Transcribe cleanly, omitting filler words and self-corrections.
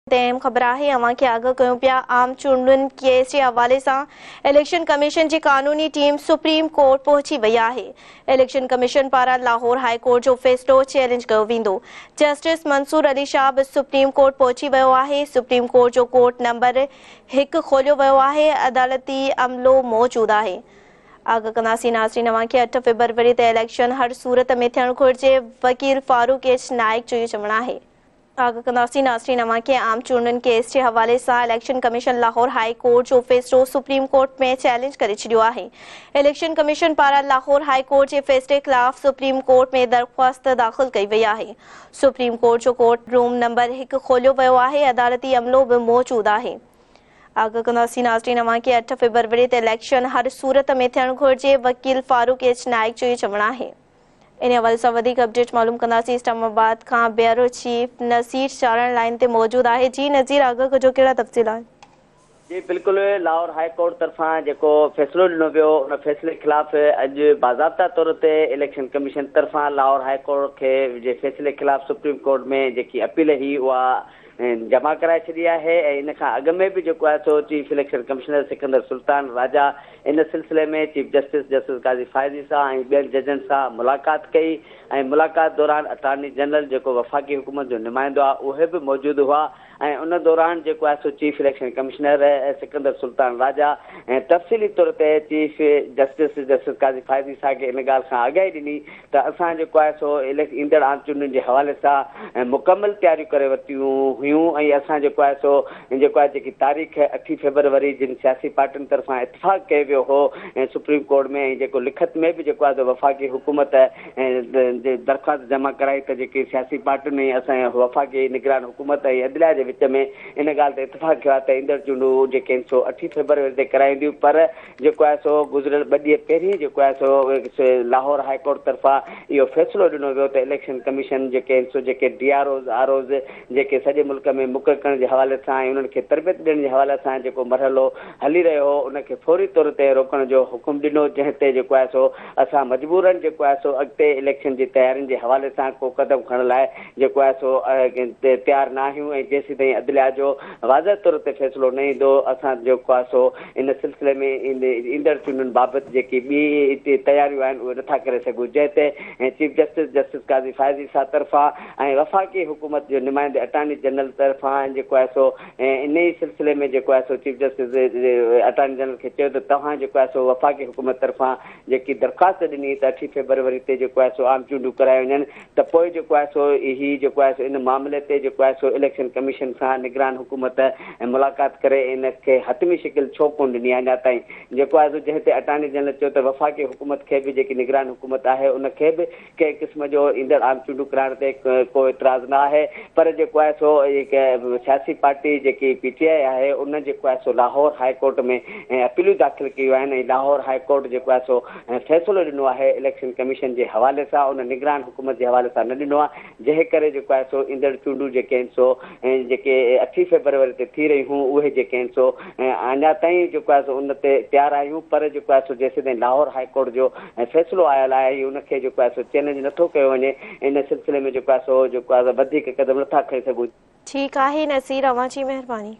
तहम ख़बर है अवां खे आगाह कयूं पिया आम चूंडुनि केस के हवाले से इलेक्शन कमीशन की कानूनी टीम सुप्रीम कोर्ट पहुंची वही है। इलेक्शन कमीशन पारा लाहौर हाई कोर्ट जो फैसलो चैलेंज किया वेंदो। जस्टिस मंसूर अली शाह भी सुप्रीम कोर्ट पहुंची वो है। सुप्रीम कोर्ट जो कोर्ट नंबर 1 खोलियो वो है। अदालती अमलो मौजूद है। आगाह कंदासीं नाज़रीन अवां खे 8 फरवरी ते इलेक्शन हर सूरत में थियण घुरिजे। वकील फारूक एच नाइक जो चवणु है। आगाह कंदासीं नाज़रीन अवां खे आम चूंडुनि केस के हवाले से election commission Lahore high court जो फैसलो सुप्रीम कोर्ट में चैलेंज करे छॾियो आहे। इलेक्शन कमीशन पारा लाहौर हाई कोर्ट के फैसले खिलाफ सुप्रीम कोर्ट में दरख्वास्त दाखिल कई वई आहे। सुप्रीम कोर्ट जो कोर्ट रूम नंबर 1 खोलियो वो है। अदालती अमलो भी मौजूद है। आगाह कंदासीं नाज़रीन अवां खे 8 फरवरी ते इलेक्शन हर सूरत में थियण घुरिजे। वकील फारूक एच नाइक जो चवणु है। इन हवाले से वधिक अपडेट मालूम कंदासीं। इस्लामाबाद का ब्यूरो चीफ नज़ीर चारण लाइन ते मौजूद है। जी नज़ीर आगाह कजो कहिड़ा तफ़सील आहिनि? जी बिल्कुल लाहौर हाई कोर्ट तरफा जो फैसलो दिनों वो उन फैसले खिलाफ अज बाज़ाब्ता तौर पर इलेक्शन कमीशन तरफा लाहौर हाई कोर्ट के फैसले खिलाफ सुप्रीम कोर्ट में जी अपील ही जमा कराए छी है। इन अग में भी जो सो chief election commissioner Sikandar Sultan Raja इन सिलसिले में चीफ जस्टिस काजी फायजी सां बेन जजन से मुलाकात कई। मुलाकात दौरान अटॉर्नी जनरल जो वफाकी हुकूमत जो नुमाइंदो आ उहे भी मौजूद हुआ। उन दौरान जो सो chief election commissioner Sikandar Sultan Raja तफसीली तौर पर चीफ जस्टिस काजी फायजी साहब के इन गाल का आगाही दी तो असां जो सो ईंदड़ आम चूंडुनि के हवाले से मुकम्मल तैयारी करे वरितियूं हुयूं। असां जो सो जी तारीख़ 8 फरवरी जिन सियासी पार्टियुनि तरफा इतफाक़ किया वियो हो सुप्रीम कोर्ट में जो लिखत में भी जो वफाकी हुकूमत दरख्वास्त जमा कराई तो जी सियासी पार्टियुनि ने असां वफाकी निगरान हुकूमत अदलिया के विच में इन गाल ते इतफाक़ किया तो ईंदड़ चूंडूं जेके सो 8 फरवरी ते कराईंदियूं। पर जो सो गुज़रियल 2 ॾींहं पहिरीं जो सो लाहौर हाई कोर्ट तरफा यो फैसलो दिनों वो तो इलेक्शन कमीशन सो DROs ROs जेके सॼे मुल्क में मुक़रर करण के हवाले से उन्हें तरबियत ॾियण के हवाले से जो मरहलो हली रो हो उनके फौरी तौर पर रोकण जो हुकुम दिनों जैसे जो सो असां मजबूरन जो सो अगते इलेक्शन की तैयारियों के हवाले से को कदम खणण लाइ जो सो तैयार ना आहियूं। जेसीं ताईं अदलिया जो वाज़ह तौर पर फैसलो न ईंदो असां जो सो इन सिलसिले में ईंदड़ चूंडुनि बाबत जेकी ॿी तैयारियूं आहिनि उहे नथा करे सघूं। जैसे चीफ जस्टिस काजी फायजी साहब तरफा वफाकी हुकूमत जो नुमाइंदे अटॉर्नी जनरल तरफा जो सो इन ही सिलसिले में जो सो चीफ जस्टिस अटॉर्नी जनरल के चयो तो तव्हां जो सो वफाकी हुकूमत तरफा जी दरख्वास्त ॾिनी तो 8 फरवरी ते जो सो आम चूंडूं कराए वञनि तो पोइ जो सो ही जो सो इन मामले ते जो सो इलेक्शन कमीशन से निगरान हुकूमत मुलाकात करे इन के हतमी शिकिल छो कोन ॾिनी अञा ताईं। जो सो जैसे अटॉर्नी जनरल चयो तो वफाकी हुकूमत के भी जी निगरान हुकूमत है उनके भी कंहिं क़िस्म जो ईंदड़ आम चूंडूं कराइण ते को इतराज़ ना है। पर जो सो सियासी पार्टी जी PTI है उन जो सो लाहौर हाई कोर्ट में अपीलूं दाखिल कयूं आहिनि। लाहौर हाई कोर्ट जो सो फैसलो दिनों है इलेक्शन कमीशन के हवाले से उन निगरान हुकूमत के हवाले से न दिनों आहे। जंहिं करे जो सो ईंदड़ चूंडूं जेके सो जेके 8 फरवरी ते थी रही हूँ उहे जेके सो अञा ताईं जो सो उन ते तैयार आहियूं। पर जो सो जेसीं ताईं लाहौर हाई कोर्ट जो फैसलो आयल है उनके जो सो चैलेंज नथो कयो वञे इन सिलसिले में जो सो वधिक कदम नथा खणी सघूं। ठीक है नसीर अवां जी मेहरबानी।